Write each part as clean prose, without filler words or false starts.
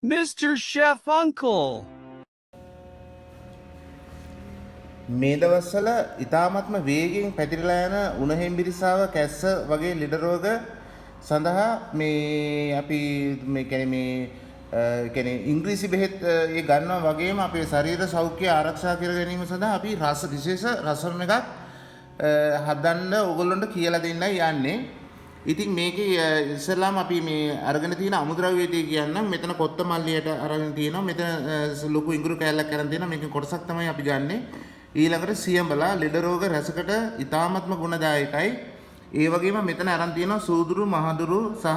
Mr. Chef Uncle. මේ දවස්වල ඉතාමත්ම වේගයෙන් පැතිරලා යන උණ හෙම්බිරිසාව කැස්ස වගේ ලෙඩ රෝග සඳහා මේ අපි මේ කියන්නේ ඉංග්‍රීසි බෙහෙත් ඒ ගන්නවා වගේම අපේ ශරීර සෞඛ්‍යය ආරක්ෂා කර ගැනීම සඳහා අපි විශේෂ රසම් එකක් හදන්න ඕගොල්ලන්ට කියලා දෙන්නයි යන්නේ. ඉතින් මේකේ ඉස්සෙල්ලාම අපි මේ අරගෙන තියෙන අමුද්‍රව්‍ය ටික කියන්නම්. මෙතන කොත්තමල්ලියට අරගෙන තියෙනවා. මෙතන ලොකු ඉඟුරු කෑල්ලක් අරන් තියෙනවා. මේකෙන් කොටසක් තමයි අපි ගන්නෙ. ඊළඟට සියඹලා ලෙඩ රෝග රසකට ඉතාමත්ම ගුණදායකයි. ඒ වගේම මෙතන අරන් තියෙනවා සූදුරු මහදුරු සහ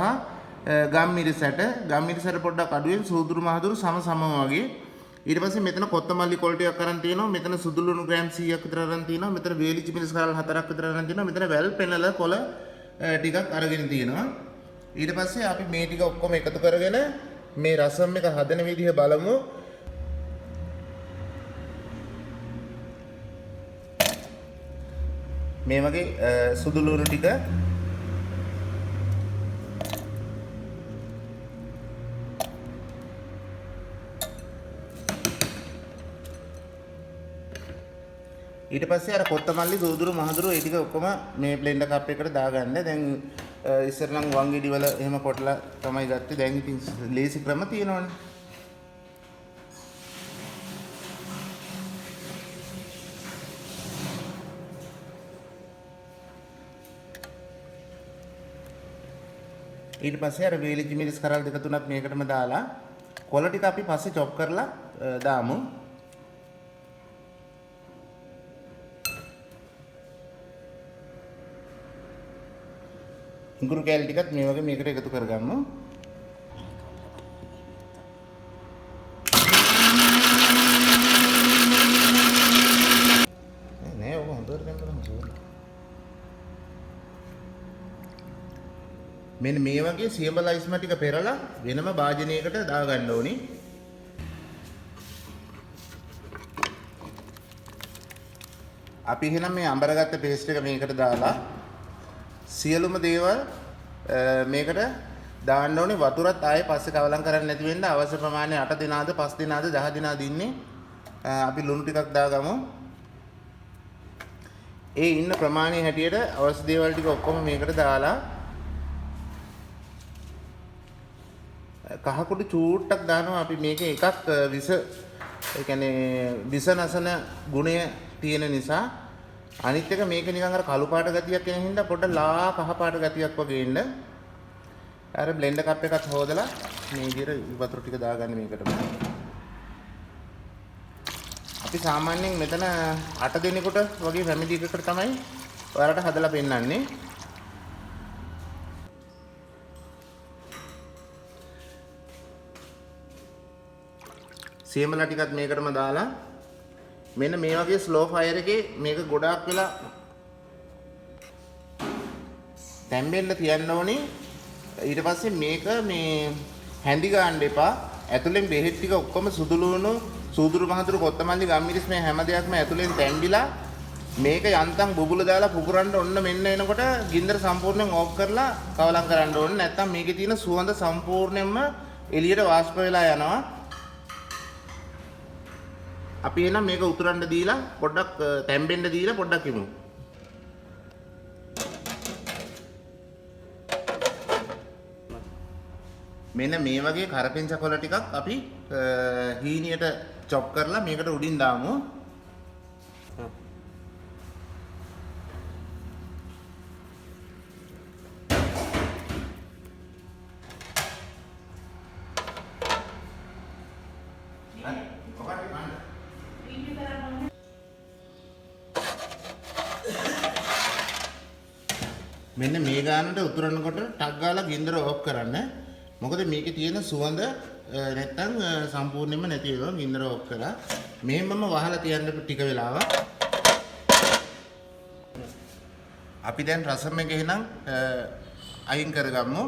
ගම්මිරිසැට. ගම්මිරිසැට පොඩ්ඩක් අඩුවෙන් සූදුරු මහදුරු සම වගේ. ඊට පස්සේ මෙතන කොත්තමල්ලි කොළ ටිකක් අරන් තියෙනවා. මෙතන සුදු ලුණු ග්‍රෑම් 100ක් විතර අරන් තියෙනවා. මෙතන වේලිච්ච මිරිස් කාල් 4ක් විතර අරන් තියෙනවා. මෙතන වැල් පෙනල කොළ ටිකක් අරගෙන තියෙනවා. ඊට පස්සේ අපි මේ ටික ඔක්කොම එකතු කරගෙන මේ රසම් එක හදන විදිහ බලමු. මේ වගේ සුදු ලුණු ටික ඊට පස්සේ අර කොත්තමල්ලි සූදුරු මහදුරු ඒ ටික ඔක්කොම මේ බ්ලෙන්ඩර් කප් එකකට දාගන්න. දැන් ඉස්සර නම් වංගෙඩි වල එහෙම කොටලා තමයි ගත්තේ. දැන් ඉතින් ලේසි ක්‍රම තියෙනවනේ. ඊට පස්සේ අර වේලිච්ච මිරිස් කරල් දෙක තුනක් මේකටම දාලා කොළ ටික අපි පස්සේ චොප් කරලා දාමු. ඉඟුරු කෑලි ටිකත් මේ වගේ මේකට එකතු කරගමු. නෑ ඔබ හොඳට දැම්මම මෙන්න මේ වගේ සියඹලා ඉස්ම ටික පෙරලා වෙනම භාජනයකට දාගන්න ඕනි. අපි එහෙනම් මේ අඹරගත්ත පේස්ට් එක මේකට දාලා සියලුම දේවල් මේකට දාන්න ඕනේ. වතුරත් ආයේ පස්සේ කවලම් කරන්න නැති වෙන්න අවශ්‍ය ප්‍රමාණය 8 දිනාද 5 දිනාද 10 දිනාද ඉන්නේ. අපි ලුණු ටිකක් දාගමු. ඒ ඉන්න ප්‍රමාණය හැටියට අවශ්‍ය දේවල් ටික ඔක්කොම මේකට දාලා කහකුඩු චූට්ටක් දානවා. අපි මේකේ එකක් විස ඒ කියන්නේ විස නැසන ගුණය තියෙන නිසා, අනිත් එක මේක නිකන් අර කළු පාට ගතියක් එන හින්දා පොඩ්ඩ ලා කහ පාට ගතියක් වගේ එන්න අර බ්ලෙන්ඩර් කප් එකත් හොදලා මේ විදිහට වතුර ටික දාගන්න මේකටම. අපි සාමාන්‍යයෙන් මෙතන 8 දෙනෙකුට වගේ ෆැමිලි එකකට තමයි ඔයාලට හදලා පෙන්නන්නේ. සියඹලා ටිකත් මේකටම දාලා මෙන්න මේ වගේ ස්ලෝ ෆයර් එකේ මේක ගොඩාක් වෙලා තැම්බෙන්න තියන්න ඕනේ. ඊට පස්සේ මේක මේ හැඳි ගන්න එපා. ඇතුලෙන් බෙහෙත් ටික ඔක්කොම සුදු ලුණු, සූදුරු මහදුරු, කොත්තමල්ලි, ගම්මිරිස් මේ හැම දෙයක්ම ඇතුලෙන් තැම්බිලා මේක යන්තම් බුබුල දාලා පුපුරන්න ඔන්න මෙන්න එනකොට ගින්දර සම්පූර්ණයෙන් ඕෆ් කරලා කවලම් කරන්න ඕනේ. නැත්තම් මේකේ තියෙන සුවඳ සම්පූර්ණයෙන්ම එළියට වාෂ්ප වෙලා යනවා. අපි එනම් මේක උතුරන්න දීලා පොඩ්ඩක් තැම්බෙන්න දීලා පොඩ්ඩක් ඉමු. මෙන්න මේ වගේ කරපිංච කොළ ටිකක් අපි හීනියට චොප් කරලා මේකට උඩින් දාමු. මෙන්න මේ ගානට උතුරනකොට ටක් ගාලා ගින්දර ඕෆ් කරන්න. මොකද මේකේ තියෙන සුවඳ නැත්තම් සම්පූර්ණයෙන්ම නැති වෙනවා. ගින්දර ඕෆ් කරලා මෙහෙමම වහලා තියන්න ටික වෙලාවක්. අපි දැන් රසම එක එහෙනම් අයින් කරගමු.